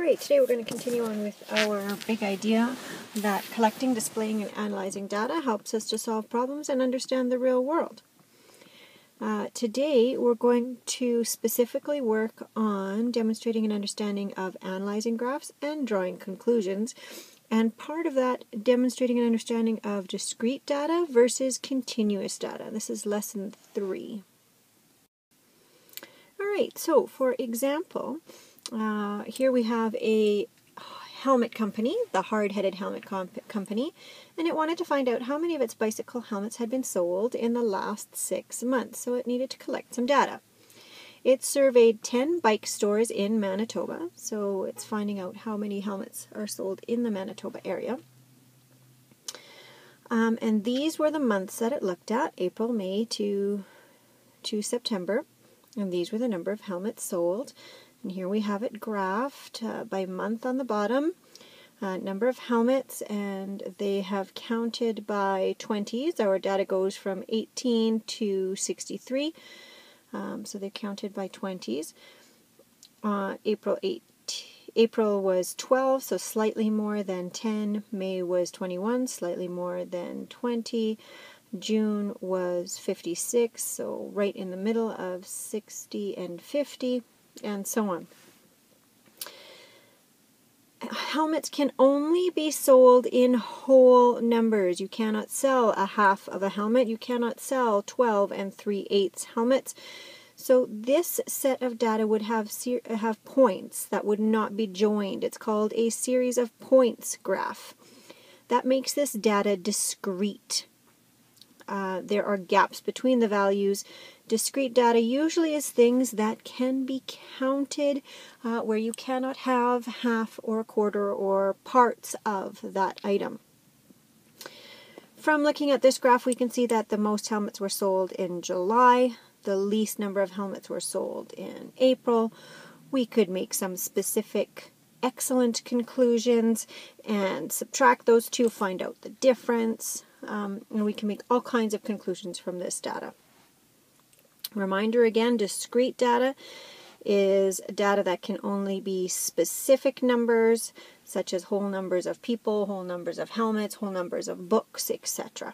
Alright, today we're going to continue on with our big idea that collecting, displaying, and analyzing data helps us to solve problems and understand the real world. Today we're going to specifically work on demonstrating an understanding of analyzing graphs and drawing conclusions, and part of that demonstrating an understanding of discrete data versus continuous data. This is lesson 3. Alright, so for example, here we have a helmet company, the Hard-Headed Helmet Company, and it wanted to find out how many of its bicycle helmets had been sold in the last 6 months, so it needed to collect some data. It surveyed 10 bike stores in Manitoba, so it's finding out how many helmets are sold in the Manitoba area. And these were the months that it looked at, April, May to September, and these were the number of helmets sold. And here we have it graphed by month on the bottom, number of helmets, and they have counted by 20s. Our data goes from 18 to 63, so they counted by 20s. April was 12, so slightly more than 10. May was 21, slightly more than 20. June was 56, so right in the middle of 60 and 50. And so on. Helmets can only be sold in whole numbers. You cannot sell a half of a helmet. You cannot sell 12 3/8 helmets. So this set of data would have points that would not be joined. It's called a series of points graph. That makes this data discrete. There are gaps between the values. Discrete data usually is things that can be counted, where you cannot have half or a quarter or parts of that item. From looking at this graph, we can see that the most helmets were sold in July. The least number of helmets were sold in April. We could make some specific excellent conclusions and subtract those two, find out the difference. And we can make all kinds of conclusions from this data. Reminder again, discrete data is data that can only be specific numbers, such as whole numbers of people, whole numbers of helmets, whole numbers of books, etc.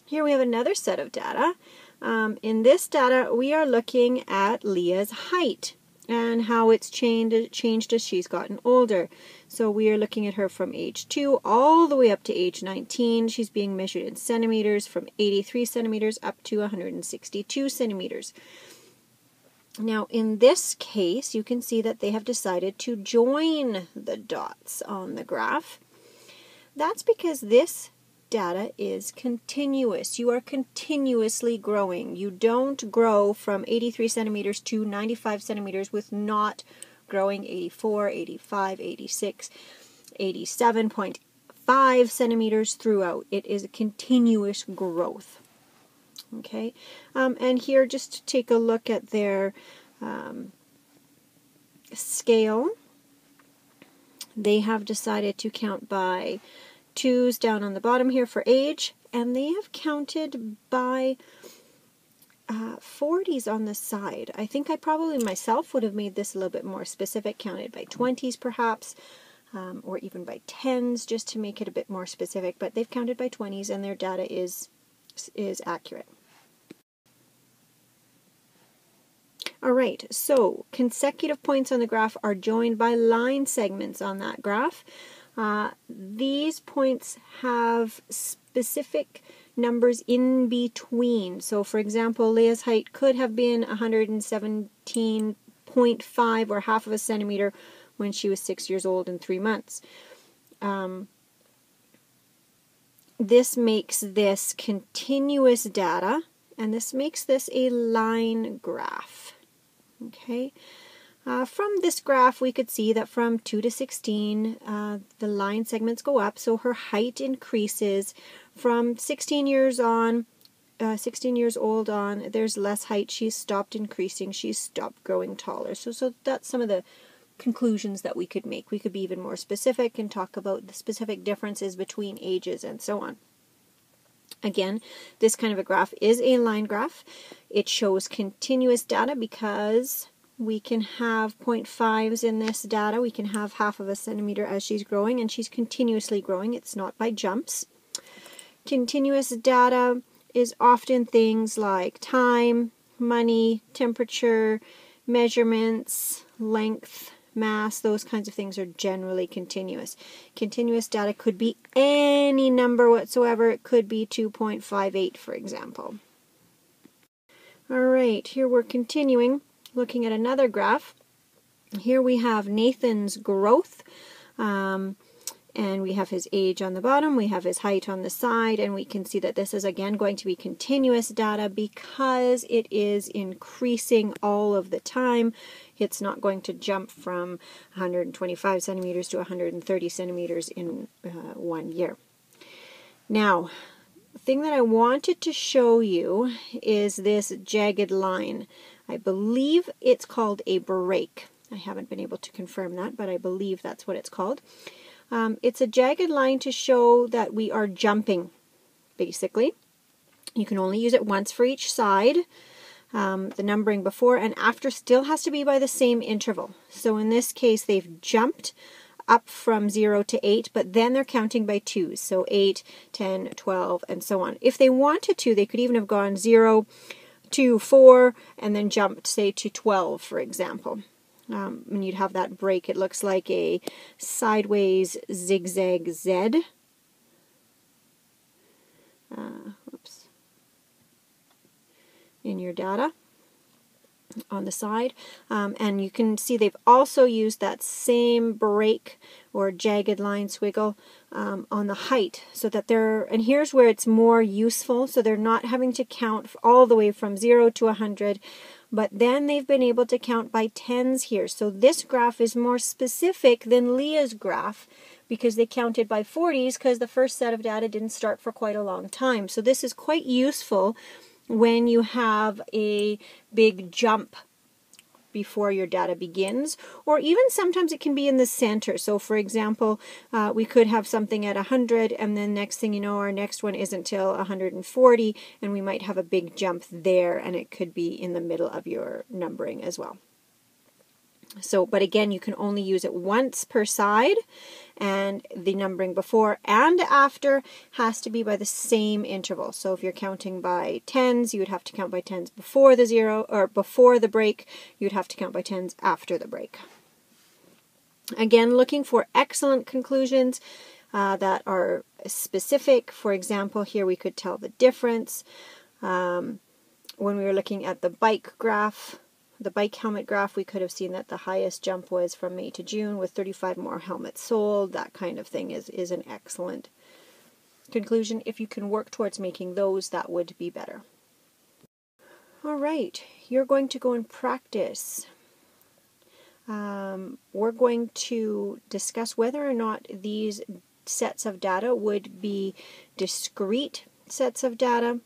Here we have another set of data. In this data, we are looking at Leah's height and how it's changed as she's gotten older. So we are looking at her from age 2 all the way up to age 19. She's being measured in centimeters from 83 centimeters up to 162 centimeters. Now in this case, you can see that they have decided to join the dots on the graph. That's because this data is continuous. You are continuously growing. You don't grow from 83 centimeters to 95 centimeters with not growing 84, 85, 86, 87.5 centimeters throughout. It is a continuous growth. Okay, and here just to take a look at their scale, they have decided to count by 2s down on the bottom here for age, and they have counted by 40s on the side. I think I probably myself would have made this a little bit more specific, counted by 20s perhaps, or even by 10s just to make it a bit more specific, but they've counted by 20s and their data is accurate. Alright, so consecutive points on the graph are joined by line segments on that graph. These points have specific numbers in between. So for example, Leah's height could have been 117.5 or half of a centimeter when she was 6 years old and 3 months. This makes this continuous data, and this makes this a line graph. Okay. From this graph, we could see that from 2 to 16, the line segments go up, so her height increases. From 16 years old on, there's less height. She's stopped increasing. She's stopped growing taller. So that's some of the conclusions that we could make. We could be even more specific and talk about the specific differences between ages and so on. Again, this kind of a graph is a line graph. It shows continuous data because We can have 0.5s in this data. We can have half of a centimeter as she's growing, and she's continuously growing. It's not by jumps. Continuous data is often things like time, money, temperature, measurements, length, mass. Those kinds of things are generally continuous. Continuous data could be any number whatsoever. It could be 2.58, for example. All right, here we're continuing, looking at another graph. Here we have Nathan's growth, and we have his age on the bottom, we have his height on the side, and we can see that this is again going to be continuous data because it is increasing all of the time. It's not going to jump from 125 centimeters to 130 centimeters in 1 year. Now, the thing that I wanted to show you is this jagged line. I believe it's called a break. I haven't been able to confirm that, but I believe that's what it's called. It's a jagged line to show that we are jumping, basically. You can only use it once for each side. The numbering before and after still has to be by the same interval. So in this case, they've jumped up from 0 to 8, but then they're counting by 2s. So 8, 10, 12, and so on. If they wanted to, they could even have gone 0 to 4 and then jumped, say, to 12, for example. And you'd have that break. It looks like a sideways zigzag Z. Oops. In your data on the side. And you can see they've also used that same break or jagged line swiggle on the height so that and here's where it's more useful, so they're not having to count all the way from 0 to 100, but then they've been able to count by tens here. So this graph is more specific than Leah's graph because they counted by 40s because the first set of data didn't start for quite a long time. So this is quite useful when you have a big jump before your data begins, or even sometimes it can be in the center. So for example, we could have something at 100 and then next thing you know our next one isn't till 140 and we might have a big jump there, and it could be in the middle of your numbering as well. So, but again, you can only use it once per side, and the numbering before and after has to be by the same interval. So if you're counting by tens, you would have to count by tens before the 0, or before the break. You'd have to count by tens after the break. Again, looking for excellent conclusions that are specific. For example, here we could tell the difference. When we were looking at the bike graph, the bike helmet graph, we could have seen that the highest jump was from May to June with 35 more helmets sold. That kind of thing is an excellent conclusion. If you can work towards making those, that would be better. All right, you're going to go and practice. We're going to discuss whether or not these sets of data would be discrete sets of data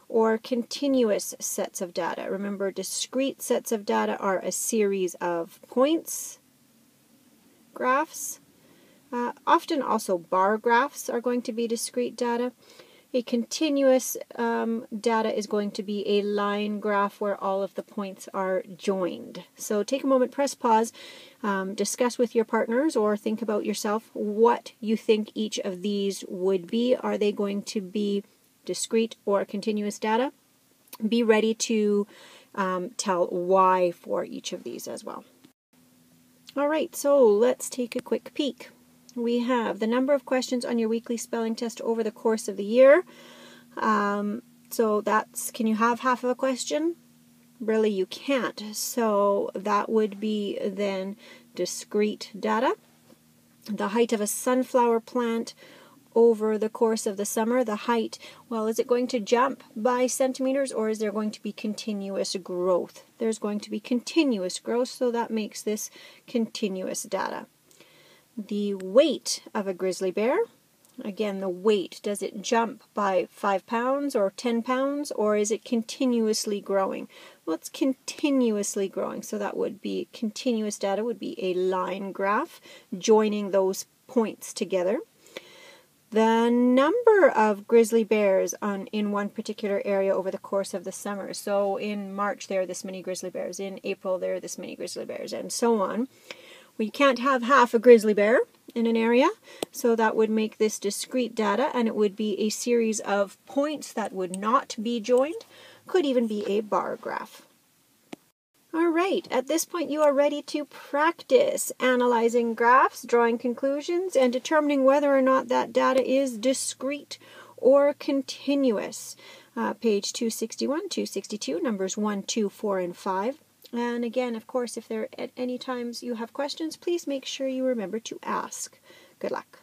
or continuous sets of data. Remember, discrete sets of data are a series of points, graphs. Often also bar graphs are going to be discrete data. A continuous data is going to be a line graph where all of the points are joined. So take a moment, press pause, discuss with your partners or think about yourself what you think each of these would be. Are they going to be discrete or continuous data? Be ready to tell why for each of these as well. All right, so let's take a quick peek. We have the number of questions on your weekly spelling test over the course of the year. So that's, can you have half of a question? Really, you can't. So that would be then discrete data. The height of a sunflower plant over the course of the summer, the height, well, is it going to jump by centimeters or is there going to be continuous growth? There's going to be continuous growth, so that makes this continuous data. The weight of a grizzly bear, again, the weight, does it jump by 5 pounds or 10 pounds, or is it continuously growing? Well, it's continuously growing, so that would be continuous data, would be a line graph joining those points together. the number of grizzly bears in one particular area over the course of the summer. So in March there are this many grizzly bears, in April there are this many grizzly bears, and so on. Well, you can't have half a grizzly bear in an area, so that would make this discrete data, and it would be a series of points that would not be joined. Could even be a bar graph. All right, at this point you are ready to practice analyzing graphs, drawing conclusions, and determining whether or not that data is discrete or continuous. Page 261, 262, numbers 1, 2, 4, and 5. And again, of course, if there at any times you have questions, please make sure you remember to ask. Good luck.